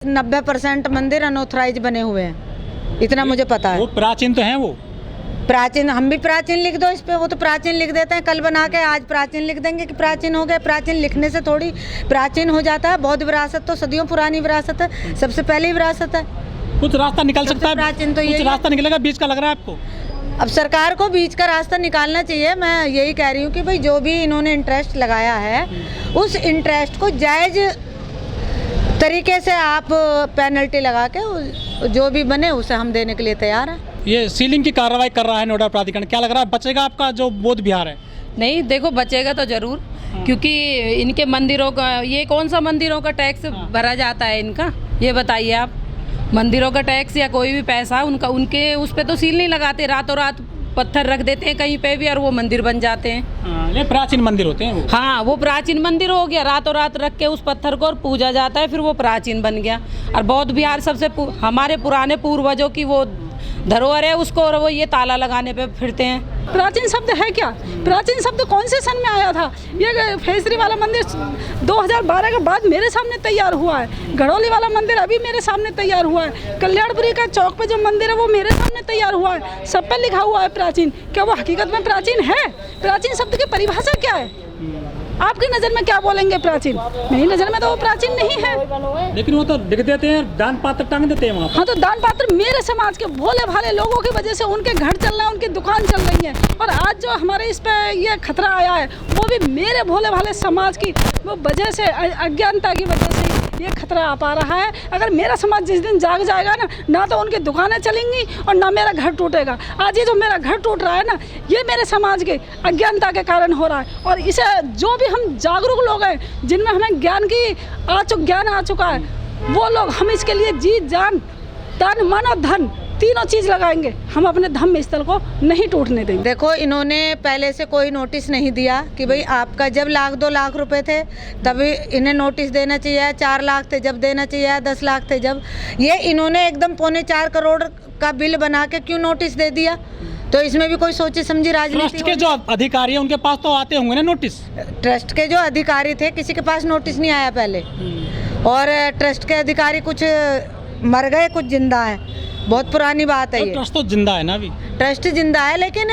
90% मंदिर अनऑथराइज बने हुए हैं, इतना मुझे पता है। वो प्राचीन तो हैं, वो प्राचीन, हम भी प्राचीन लिख दो इस पे, वो तो प्राचीन लिख देते हैं, कल बना के आज प्राचीन लिख देंगे कि प्राचीन हो गए। प्राचीन लिखने से थोड़ी प्राचीन हो जाता है। बौद्ध विरासत तो सदियों पुरानी विरासत है, सबसे पहली विरासत है। कुछ रास्ता निकल सकता है, प्राचीन तो कुछ रास्ता निकलेगा बीच का, लग रहा है आपको? अब सरकार को बीच का रास्ता निकालना चाहिए। मैं यही कह रही हूँ कि भाई जो भी इन्होंने इंटरेस्ट लगाया है, उस इंटरेस्ट को जायज तरीके से आप पेनल्टी लगा के जो भी बने उसे हम देने के लिए तैयार हैं। ये सीलिंग की कार्रवाई कर रहा है नोडा प्राधिकरण, क्या लग रहा है बचेगा आपका जो बौद्ध विहार है? नहीं, देखो बचेगा तो जरूर, क्योंकि इनके मंदिरों का, ये कौन सा मंदिरों का टैक्स भरा जाता है इनका, ये बताइए आप। मंदिरों का टैक्स या कोई भी पैसा उनका, उनके उस पे तो सील नहीं लगाते, रातों रात पत्थर रख देते हैं कहीं पे भी और वो मंदिर बन जाते हैं। ये प्राचीन मंदिर होते हैं वो। हाँ, वो प्राचीन मंदिर हो गया, रातों रात रख के उस पत्थर को और पूजा जाता है, फिर वो प्राचीन बन गया। और बौद्ध विहार सबसे हमारे पुराने पूर्वजों की वो धरोहर है, उसको और वो ये ताला लगाने पे फिरते हैं। प्राचीन शब्द है क्या? प्राचीन शब्द कौन से सन में आया था? ये फेसरी वाला मंदिर 2012 के बाद मेरे सामने तैयार हुआ है। घड़ौली वाला मंदिर अभी मेरे सामने तैयार हुआ है। कल्याणपुरी का चौक पे जो मंदिर है वो मेरे सामने तैयार हुआ है। सब पे लिखा हुआ है प्राचीन। क्या वो हकीकत में प्राचीन है? प्राचीन शब्द की परिभाषा क्या है? आपकी नज़र में क्या बोलेंगे प्राचीन? मेरी नज़र में तो वो प्राचीन नहीं है। लेकिन वो तो लिख देते हैं, दान पात्र टांग देते हैं वहाँ। हाँ, तो दान पात्र मेरे समाज के भोले भाले लोगों की वजह से उनके घर चल रहे हैं, उनकी दुकान चल रही है। और आज जो हमारे इस पे ये खतरा आया है वो भी मेरे भोले भाले समाज की वो वजह से, अज्ञानता की वजह से ये खतरा आ पा रहा है। अगर मेरा समाज जिस दिन जाग जाएगा ना तो उनकी दुकानें चलेंगी और ना मेरा घर टूटेगा। आज ये जो मेरा घर टूट रहा है ना, ये मेरे समाज के अज्ञानता के कारण हो रहा है। और इसे जो भी हम जागरूक लोग हैं, जिनमें हमें ज्ञान आ चुका है, वो लोग हम इसके लिए जी जान, तन मन और धन तीनों चीज लगाएंगे। हम अपने धम्म स्थल को नहीं टूटने देंगे। देखो, इन्होंने पहले से कोई नोटिस नहीं दिया कि भाई आपका जब 1-2 लाख रुपए थे तभी इन्हें नोटिस देना चाहिए, 4 लाख थे जब देना चाहिए, 10 लाख थे जब। ये इन्होंने एकदम 4.25 करोड़ का बिल बना के क्यों नोटिस दे दिया? तो इसमें भी कोई सोची समझी राजनीति। ट्रस्ट के जो अधिकारी हैं उनके पास तो आते होंगे ना नोटिस? ट्रस्ट के जो अधिकारी थे किसी के पास नोटिस नहीं आया पहले। और ट्रस्ट के अधिकारी कुछ मर गए, कुछ जिंदा है। बहुत पुरानी बात है ये। ट्रस्ट तो जिंदा है ना अभी? ट्रस्ट जिंदा है, लेकिन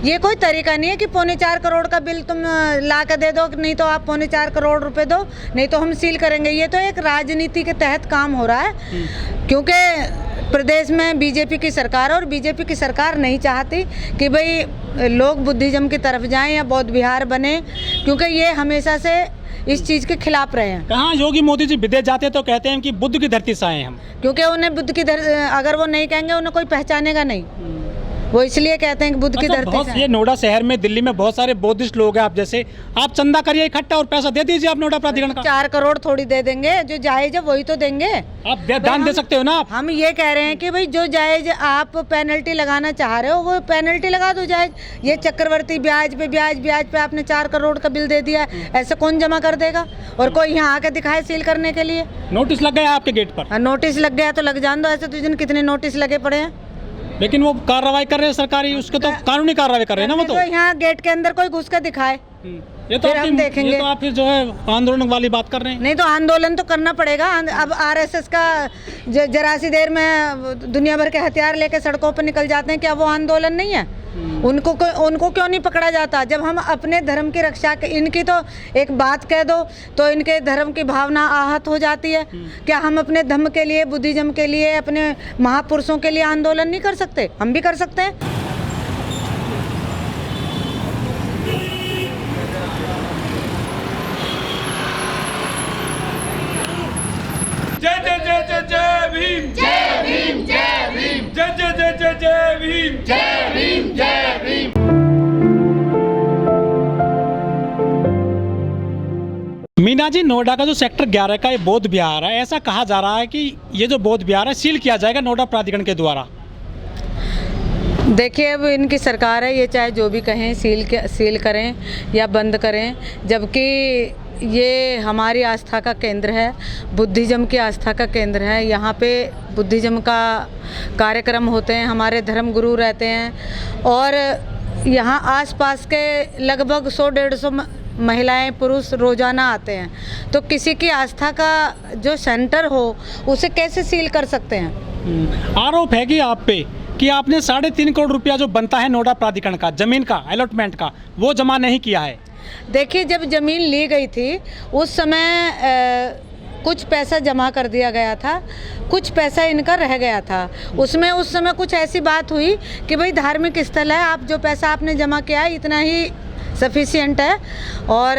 ये कोई तरीका नहीं है कि 4.25 करोड़ का बिल तुम ला के दे दो, नहीं तो आप 4.25 करोड़ रुपए दो, नहीं तो हम सील करेंगे। ये तो एक राजनीति के तहत काम हो रहा है, क्योंकि प्रदेश में बीजेपी की सरकार है और बीजेपी की सरकार नहीं चाहती कि भाई लोग बुद्धिज्म की तरफ जाएं या बौद्ध विहार बने, क्योंकि ये हमेशा से इस चीज़ के खिलाफ रहे हैं। कहाँ योगी मोदी जी विदेश जाते हैं तो कहते हैं कि बुद्ध की धरती से आए हैं हम, क्योंकि उन्हें बुद्ध की धरती, अगर वो नहीं कहेंगे उन्हें कोई पहचानेगा नहीं, वो इसलिए कहते हैं कि बुद्ध की धरती से। ये नोएडा शहर में, दिल्ली में बहुत सारे बौद्धिस्ट लोग हैं आप जैसे, आप चंदा करिए इकट्ठा और पैसा दे दीजिए आप नोएडा प्राधिकरण का। 4 करोड़ थोड़ी दे देंगे, जो जायज है वही तो देंगे। आप दान दे सकते हो ना आप। हम ये कह रहे हैं कि भाई जो जायज आप पेनल्टी लगाना चाह रहे हो वो पेनल्टी लगा दो जायज। ये चक्रवर्ती ब्याज पे आपने 4 करोड़ का बिल दे दिया, ऐसे कौन जमा कर देगा? और कोई यहाँ आके दिखाए सील करने के लिए? नोटिस लग गया आपके गेट पर? नोटिस लग गया तो लग जान दो, ऐसे तो जिन कितने नोटिस लगे पड़े हैं। लेकिन वो कार्रवाई कर रहे हैं सरकारी, उसके तो कानूनी कार्रवाई कर रहे हैं ना वो तो। यहाँ गेट के अंदर कोई घुस के दिखाए, ये तो फिर हम देखेंगे। ये तो आप फिर जो है आंदोलन वाली बात कर रहे हैं। नहीं तो आंदोलन तो करना पड़ेगा। अब आरएसएस का जरा सी देर में दुनिया भर के हथियार लेके सड़कों पर निकल जाते हैं, क्या वो आंदोलन नहीं है? उनको क्यों नहीं पकड़ा जाता? जब हम अपने धर्म की रक्षा, इनकी तो एक बात कह दो तो इनके धर्म की भावना आहत हो जाती है। क्या हम अपने धर्म के लिए, बुद्धिज्म के लिए, अपने महापुरुषों के लिए आंदोलन नहीं कर सकते? हम भी कर सकते हैं। जय जय जय जय जय भीम, जय भीम, जय भीम, जय जय जय जय जय भीम, जय भीम, जय भीम। मीना जी, नोएडा का जो सेक्टर 11 का ये बौद्ध विहार है, ऐसा कहा जा रहा है कि ये जो बौद्ध विहार है सील किया जाएगा नोएडा प्राधिकरण के द्वारा। देखिए, अब इनकी सरकार है, ये चाहे जो भी कहें, सील करें या बंद करें, जबकि ये हमारी आस्था का केंद्र है, बुद्धिज्म की आस्था का केंद्र है। यहाँ पे बुद्धिज्म का कार्यक्रम होते हैं, हमारे धर्म गुरु रहते हैं और यहाँ आसपास के लगभग 100-150 महिलाएं पुरुष रोजाना आते हैं, तो किसी की आस्था का जो सेंटर हो उसे कैसे सील कर सकते हैं? आरोप है कि आप पे कि आपने 3.5 करोड़ रुपया जो बनता है नोएडा प्राधिकरण का, जमीन का अलॉटमेंट का, वो जमा नहीं किया है। देखिए, जब ज़मीन ली गई थी उस समय कुछ पैसा जमा कर दिया गया था, कुछ पैसा इनका रह गया था। उसमें उस समय कुछ ऐसी बात हुई कि भाई धार्मिक स्थल है, आप जो पैसा आपने जमा किया है इतना ही सफिशिएंट है, और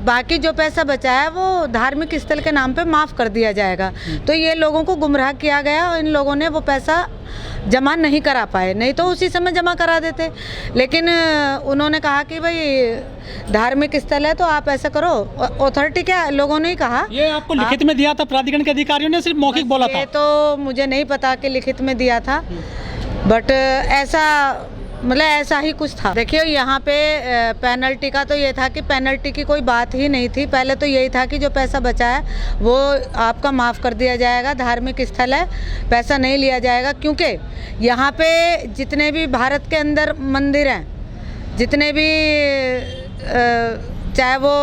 बाकी जो पैसा बचा है वो धार्मिक स्थल के नाम पे माफ़ कर दिया जाएगा। तो ये लोगों को गुमराह किया गया और इन लोगों ने वो पैसा जमा नहीं करा पाए, नहीं तो उसी समय जमा करा देते। लेकिन उन्होंने कहा कि भाई धार्मिक स्थल है तो आप ऐसा करो। अथॉरिटी क्या लोगों ने ही कहा। ये आपको लिखित में दिया था प्राधिकरण के अधिकारियों ने, सिर्फ मौखिक बोला था? ये तो मुझे नहीं पता कि लिखित में दिया था, बट ऐसा ही कुछ था। देखिए, यहाँ पे पेनल्टी का तो ये था कि पेनल्टी की कोई बात ही नहीं थी। पहले तो यही था कि जो पैसा बचा है वो आपका माफ़ कर दिया जाएगा, धार्मिक स्थल है, पैसा नहीं लिया जाएगा। क्योंकि यहाँ पे जितने भी भारत के अंदर मंदिर हैं, जितने भी चाहे वो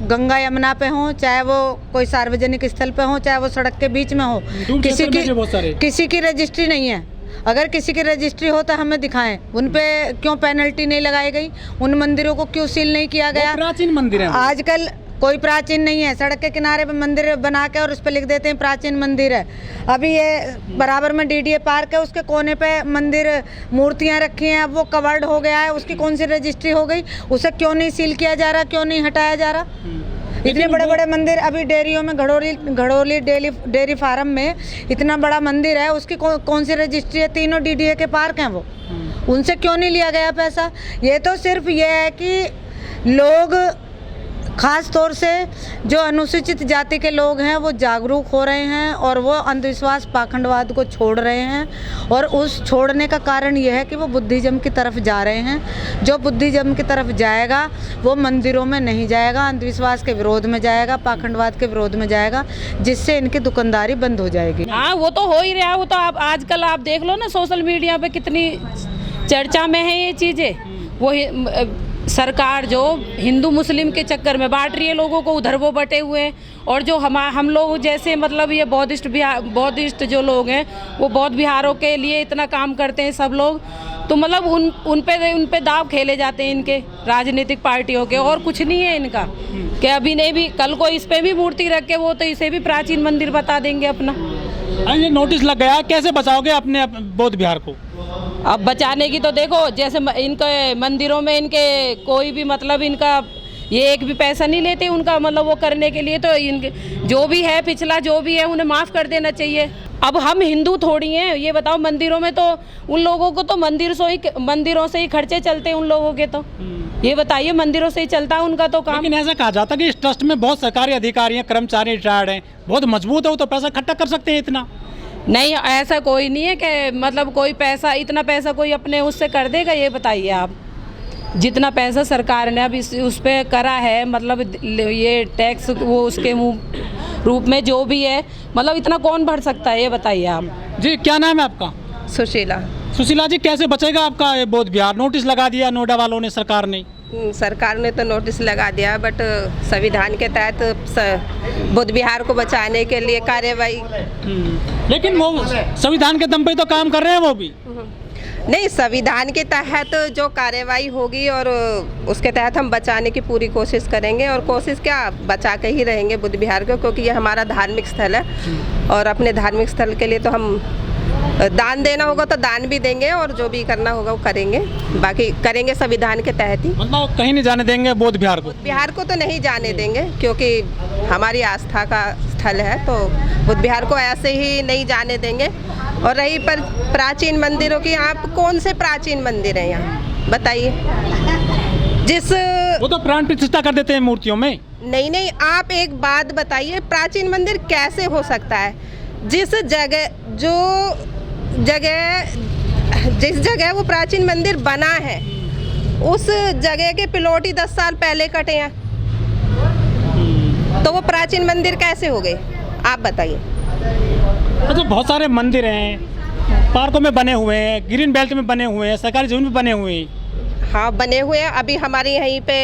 गंगा यमुना पे हों, चाहे वो कोई सार्वजनिक स्थल पे हों, चाहे वो सड़क के बीच में हो, किसी की रजिस्ट्री नहीं है। अगर किसी की रजिस्ट्री हो तो हमें दिखाएं, उन पे क्यों पेनल्टी नहीं लगाई गई, उन मंदिरों को क्यों सील नहीं किया गया। प्राचीन मंदिर है, आजकल कोई प्राचीन नहीं है। सड़क के किनारे पे मंदिर बना के और उस पर लिख देते हैं प्राचीन मंदिर है। अभी ये बराबर में डीडीए पार्क है, उसके कोने पे मंदिर मूर्तियां रखी हैं, अब वो कवर्ड हो गया है, उसकी कौन सी रजिस्ट्री हो गई, उसे क्यों नहीं सील किया जा रहा, क्यों नहीं हटाया जा रहा। इतने बड़े बड़े मंदिर, अभी डेयरियों में घड़ोली डेयरी फार्म में इतना बड़ा मंदिर है, उसकी कौन सी रजिस्ट्री है, तीनों डीडीए के पार्क हैं वो, उनसे क्यों नहीं लिया गया पैसा। ये तो सिर्फ ये है कि लोग, ख़ास तौर से जो अनुसूचित जाति के लोग हैं, वो जागरूक हो रहे हैं और वो अंधविश्वास पाखंडवाद को छोड़ रहे हैं। और उस छोड़ने का कारण ये है कि वो बुद्धिज़्म की तरफ जा रहे हैं। जो बुद्धिज़्म की तरफ जाएगा वो मंदिरों में नहीं जाएगा, अंधविश्वास के विरोध में जाएगा, पाखंडवाद के विरोध में जाएगा, जिससे इनकी दुकानदारी बंद हो जाएगी। हाँ, वो तो हो ही रहा है। वो तो आप आजकल आप देख लो ना, सोशल मीडिया पे कितनी चर्चा में है ये चीज़ें। वो सरकार जो हिंदू मुस्लिम के चक्कर में बांट रही है लोगों को, उधर वो बटे हुए हैं। और जो हम लोग जैसे मतलब ये बौद्धिस्ट जो लोग हैं, वो बौद्ध विहारों के लिए इतना काम करते हैं सब लोग, तो मतलब उन पे दाव खेले जाते हैं इनके राजनीतिक पार्टियों के, और कुछ नहीं है इनका। कि अभी नहीं भी कल को इस पे भी मूर्ति रख के वो तो इसे भी प्राचीन मंदिर बता देंगे अपना। ये नोटिस लग गया, कैसे बचाओगे अपने बौद्ध विहार को? अब बचाने की तो देखो, जैसे इनके मंदिरों में इनके कोई भी मतलब इनका ये एक भी पैसा नहीं लेते उनका, मतलब वो करने के लिए तो इनके जो भी है पिछला जो भी है उन्हें माफ़ कर देना चाहिए। अब हम हिंदू थोड़ी हैं, ये बताओ। मंदिरों में तो उन लोगों को तो मंदिरों से ही खर्चे चलते हैं उन लोगों के, तो ये बताइए, मंदिरों से ही चलता है उनका तो काम। लेकिन ऐसा कहा जाता है कि इस ट्रस्ट में बहुत सरकारी अधिकारी हैं, कर्मचारी रिटायर्ड हैं, बहुत मजबूत है, वो तो पैसा इकट्ठा कर सकते हैं इतना। नहीं, ऐसा कोई नहीं है कि मतलब कोई पैसा, इतना पैसा कोई अपने उससे कर देगा। ये बताइए आप, जितना पैसा सरकार ने अब उस पर करा है, मतलब ये टैक्स वो उसके रूप में जो भी है, मतलब इतना कौन भर सकता है, ये बताइए आप। जी, क्या नाम है आपका? सुशीला। सुशीला जी, कैसे बचेगा आपका ये बौद्ध विहार? नोटिस लगा दिया नोएडा वालों ने, सरकार ने। सरकार ने तो नोटिस लगा दिया, बट संविधान के तहत बौद्ध विहार को बचाने के लिए कार्यवाही। लेकिन वो संविधान के दम पे तो काम कर रहे हैं वो भी। नहीं, संविधान के तहत जो कार्यवाही होगी और उसके तहत हम बचाने की पूरी कोशिश करेंगे। और कोशिश क्या, बचा के ही रहेंगे बुद्ध विहार को, क्योंकि ये हमारा धार्मिक स्थल है। और अपने धार्मिक स्थल के लिए तो हम दान देना होगा तो दान भी देंगे, और जो भी करना होगा वो करेंगे। बाकी करेंगे संविधान के तहत ही। मतलब कहीं नहीं जाने देंगे बौद्ध विहार को? बिहार को तो नहीं जाने देंगे, क्योंकि हमारी आस्था का स्थल है, तो बुद्ध विहार को ऐसे ही नहीं जाने देंगे। और रही पर प्राचीन मंदिरों की, आप कौन से प्राचीन मंदिर हैं यहाँ बताइए? वो तो प्राण प्रतिष्ठा कर देते हैं मूर्तियों में। नहीं, आप एक बात बताइए, प्राचीन मंदिर कैसे हो सकता है? जिस जगह वो प्राचीन मंदिर बना है, उस जगह के प्लॉट ही 10 साल पहले कटे हैं, तो वो प्राचीन मंदिर कैसे हो गए, आप बताइए। तो बहुत सारे मंदिर हैं, पार्कों में बने हुए हैं, ग्रीन बेल्ट में बने हुए हैं, सरकारी जमीन में बने हुए हैं, हाँ बने हुए हैं। अभी हमारे यहीं पे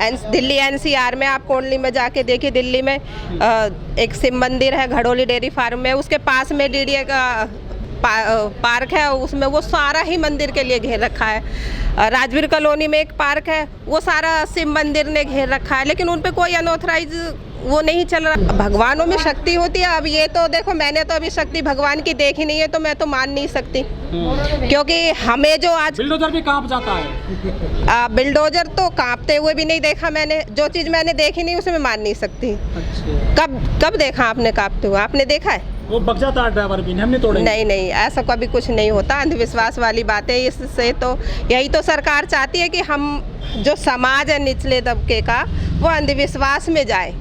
दिल्ली एनसीआर में आप कोंडली में जाके देखिए, दिल्ली में एक शिव मंदिर है, घड़ोली डेयरी फार्म में, उसके पास में डीडीए का पार्क है, उसमें वो सारा ही मंदिर के लिए घेर रखा है। राजवीर कॉलोनी में एक पार्क है, वो सारा शिव मंदिर ने घेर रखा है, लेकिन उन पे कोई अनऑथराइज वो नहीं चल रहा। भगवानों में शक्ति होती है। अब ये तो देखो, मैंने तो अभी शक्ति भगवान की देखी नहीं है, तो मैं तो मान नहीं सकती, क्योंकि हमें जो आज बिल्डोजर भी कांप जाता है। बिल्डोजर तो कांपते हुए भी नहीं देखा मैंने। जो चीज़ मैंने देखी नहीं उसे मैं मान नहीं सकती। अच्छा। कब देखा आपने कांपते हुए? आपने देखा है? वो बग जाता है ड्राइवर भी, हमने तोड़े नहीं, ऐसा कभी कुछ नहीं होता। अंधविश्वास वाली बातें, इससे तो यही तो सरकार चाहती है कि हम जो समाज है निचले तबके का, वो अंधविश्वास में जाए,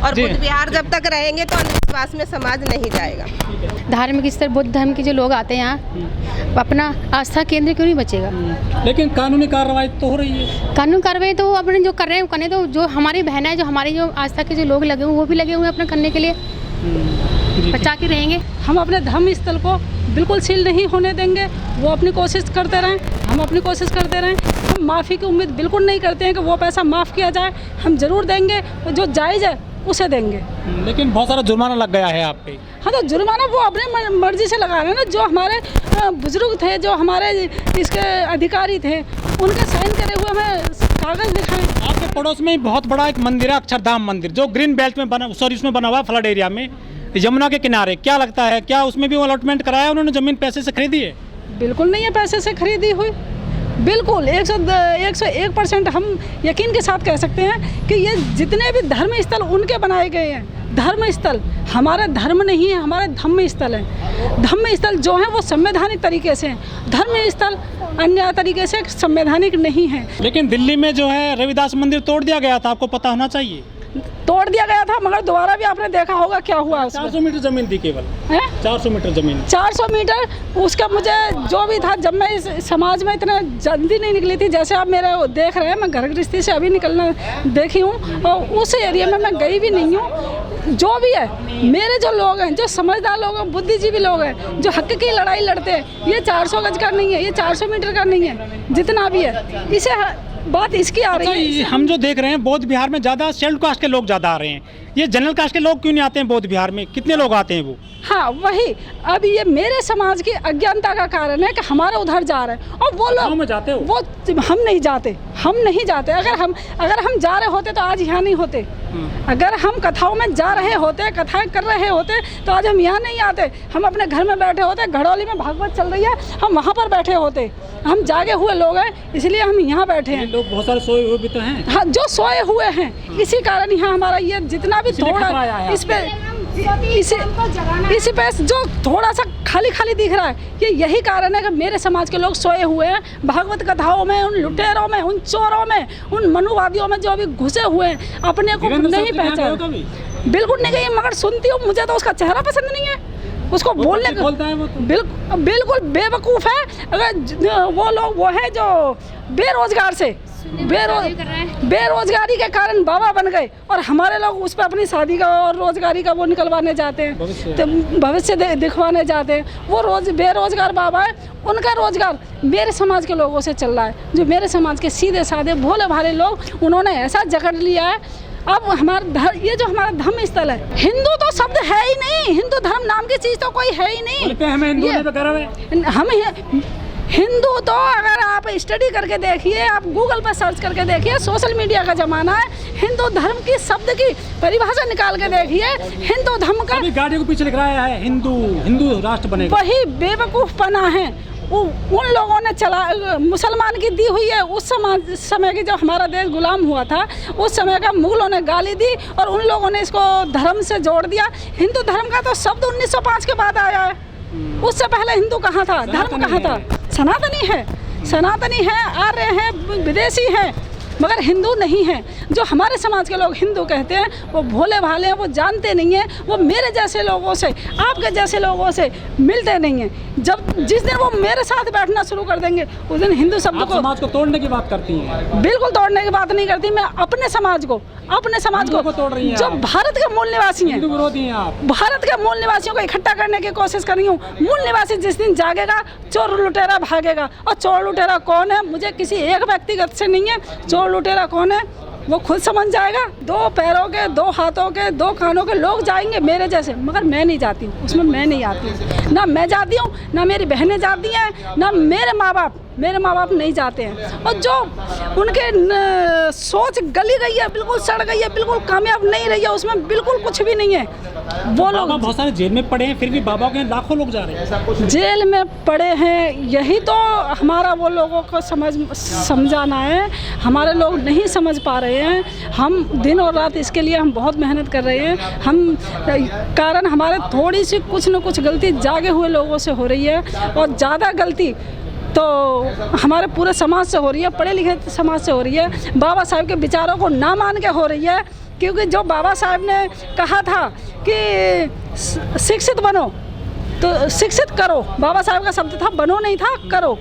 और जी। बुद्ध विहार जब तक रहेंगे तो अंधविश्वास में समाज नहीं जाएगा। धार्मिक स्तर बुद्ध धर्म के जो लोग आते हैं यहाँ, अपना आस्था केंद्र क्यों नहीं बचेगा? लेकिन कानूनी कार्रवाई तो हो रही है। कानून कार्रवाई तो वो अपने जो कर रहे हैं वो करने, तो जो हमारी बहन है, जो हमारी जो आस्था के जो लोग लगे हुए, वो भी लगे हुए हैं अपना करने के लिए, बचा के रहेंगे। हम अपने धर्म स्थल को बिल्कुल सील नहीं होने देंगे। वो अपनी कोशिश करते रहें, हम अपनी कोशिश करते रहें। हम माफ़ी की उम्मीद बिल्कुल नहीं करते हैं कि वो पैसा माफ़ किया जाए। हम ज़रूर देंगे, जो जायज़ है उसे देंगे। लेकिन बहुत सारा जुर्माना लग गया है आप पे। हाँ, तो जुर्माना वो अपने मर्जी से लगा रहे हैं ना। जो हमारे बुजुर्ग थे, जो हमारे इसके अधिकारी थे, उनके साइन करे हुए हमें कागज़ दिखाएं। आपके पड़ोस में बहुत बड़ा एक मंदिर है, अक्षरधाम मंदिर, जो ग्रीन बेल्ट में बना, सॉरी उसमें बना हुआ है, फ्लड एरिया में, यमुना के किनारे। क्या लगता है, क्या उसमें भी अलॉटमेंट कराया उन्होंने? ज़मीन पैसे से खरीदी है? बिल्कुल नहीं है पैसे से खरीदी हुई, बिल्कुल 101% हम यकीन के साथ कह सकते हैं कि ये जितने भी धर्म स्थल उनके बनाए गए हैं। धर्म स्थल हमारा धर्म नहीं है, हमारे धम्म स्थल है। धम्म स्थल जो है वो संवैधानिक तरीके से हैं। धर्म स्थल अन्य तरीके से संवैधानिक नहीं है। लेकिन दिल्ली में जो है रविदास मंदिर तोड़ दिया गया था, आपको पता होना चाहिए। तोड़ दिया गया था, मगर दोबारा भी आपने देखा होगा क्या हुआ उसमें। 400 मीटर जमीन थी केवल, है 400 मीटर जमीन। 400 मीटर उसका मुझे जो भी था, जब मैं इस समाज में इतना जल्दी नहीं निकली थी, जैसे आप मेरे देख रहे हैं, मैं घर गृहस्थी से अभी निकलना देखी हूँ, और उस एरिया में मैं गई भी नहीं हूँ। जो भी है, मेरे जो लोग हैं, जो समझदार लोग हैं, बुद्धिजीवी लोग हैं, जो हक की लड़ाई लड़ते हैं, ये 400 गज का नहीं है, ये 400 मीटर का नहीं है, जितना भी है। इसे बात इसकी आ रही है। हम जो देख रहे हैं, बौद्ध बिहार में ज़्यादा शेड्यूल कास्ट के लोग ज़्यादा आ रहे हैं। ये जनरल कास्ट के लोग क्यों नहीं आते हैं बौद्ध बिहार में? कितने लोग आते हैं वो? हाँ, वही अब ये मेरे समाज की अज्ञानता का कारण है कि हमारे उधर जा रहे हैं, और वो लोग में जाते हो? वो हम नहीं जाते, हम नहीं जाते। अगर हम जा रहे होते तो आज यहाँ नहीं होते। अगर हम कथाओं में जा रहे होते, कथाएं कर रहे होते, तो आज हम यहाँ नहीं आते। हम अपने घर में बैठे होते, घड़ौली में भागवत चल रही है, हम वहाँ पर बैठे होते। हम जागे हुए लोग हैं, इसलिए हम यहाँ बैठे हैं। लोग बहुत सारे सोए हुए भी तो हैं। हाँ, जो सोए हुए हैं, इसी कारण यहाँ हमारा ये जितना भी थोड़ा इस पे इसी पे जो थोड़ा सा खाली खाली दिख रहा है, ये यही कारण है कि मेरे समाज के लोग सोए हुए हैं। भागवत कथाओं में, उन लुटेरों में, उन चोरों में, उन मनुवादियों में जो अभी घुसे हुए हैं, अपने को नहीं पहचान। बिल्कुल नहीं गई, मगर सुनती हूँ, मुझे तो उसका चेहरा पसंद नहीं है। उसको बोलने का बिल्कुल बेवकूफ़ है। अगर वो लोग वो है जो बेरोजगार से बेरोजगारी के कारण बाबा बन गए, और हमारे लोग उस पर अपनी शादी का और रोजगारी का वो निकलवाने जाते हैं, तो भविष्य दिखवाने जाते हैं। वो बेरोजगार बाबा है, उनका रोजगार मेरे समाज के लोगों से चल रहा है। जो मेरे समाज के सीधे साधे भोले भाले लोग, उन्होंने ऐसा जकड़ लिया है। अब ये जो हमारा धर्म स्थल है, हिंदू तो शब्द है ही नहीं, हिंदू धर्म नाम की चीज़ तो कोई है ही नहीं। हम हिंदू तो अगर आप स्टडी करके देखिए, आप गूगल पर सर्च करके देखिए, सोशल मीडिया का ज़माना है, हिंदू धर्म की शब्द की परिभाषा निकाल के देखिए। हिंदू धर्म का गाड़ी को पीछे लिख रहा है हिंदू राष्ट्र बनेगा। वही बेवकूफ़पना है उन लोगों ने चला, मुसलमान की दी हुई है। उस समय की जब हमारा देश गुलाम हुआ था, उस समय का मुगलों ने गाली दी, और उन लोगों ने इसको धर्म से जोड़ दिया। हिंदू धर्म का तो शब्द 1905 के बाद आया है। उससे पहले हिंदू कहाँ था, धर्म कहाँ था? सनातनी है, आर्य हैं, विदेशी हैं, मगर हिंदू नहीं हैं। जो हमारे समाज के लोग हिंदू कहते हैं वो भोले भाले हैं, वो जानते नहीं हैं, वो मेरे जैसे लोगों से, आपके जैसे लोगों से मिलते नहीं हैं। जिस दिन वो मेरे साथ बैठना शुरू कर देंगे उस दिन हिंदू शब्द को, समाज को तोड़ने की बात करती हैं। बिल्कुल तोड़ने की बात नहीं करती। मैं अपने समाज को तोड़ रही हैं जो आप। भारत के मूल निवासी हैं, हिंदू विरोधी हैं आप। भारत के मूल निवासियों को इकट्ठा करने की कोशिश कर रही हूँ। मूल निवासी जिस दिन जागेगा चोर लुटेरा भागेगा। और चोर लुटेरा कौन है मुझे किसी एक व्यक्तिगत से नहीं है। चोर लुटेरा कौन है वो खुद समझ जाएगा। 2 पैरों के, 2 हाथों के, 2 कानों के लोग जाएंगे मेरे जैसे, मगर मैं नहीं जाती हूँ उसमें। मैं नहीं आती हूँ, ना मैं जाती हूँ, ना मेरी बहनें जाती हैं, ना मेरे माँ बाप नहीं जाते हैं। और जो उनके सोच गली गई है, बिल्कुल सड़ गई है, बिल्कुल कामयाब नहीं रही है, उसमें बिल्कुल कुछ भी नहीं है। वो लोग बहुत सारे जेल में पड़े हैं, फिर भी बाबा के लाखों लोग जा रहे हैं। जेल में पड़े हैं, यही तो हमारा वो लोगों को समझाना है। हमारे लोग नहीं समझ पा रहे हैं। हम दिन और रात इसके लिए हम बहुत मेहनत कर रहे हैं। हम कारण हमारे थोड़ी सी कुछ न कुछ गलती जागे हुए लोगों से हो रही है, और ज़्यादा गलती तो हमारे पूरे समाज से हो रही है, पढ़े लिखे समाज से हो रही है। बाबा साहब के विचारों को ना मान के हो रही है। क्योंकि जो बाबा साहब ने कहा था कि शिक्षित बनो तो शिक्षित करो, बाबा साहब का शब्द था, बनो नहीं था, करो।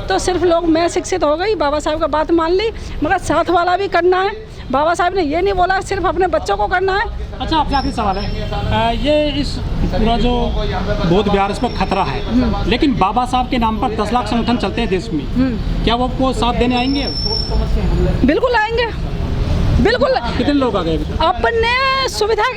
तो सिर्फ लोग मैं शिक्षित हो गई, बाबा साहब का बात मान ली, मगर साथ वाला भी करना है। बाबा साहब ने ये नहीं बोला सिर्फ अपने बच्चों को करना है। अच्छा, आपसे आखिरी सवाल है, ये इस पूरा जो बौद्ध विहार इस पर खतरा है, लेकिन बाबा साहब के नाम पर 10 लाख संगठन चलते हैं देश में, क्या वो आपको साथ देने आएंगे? बिल्कुल आएंगे, बिल्कुल। कितने लोग आ गए? अपने सुविधा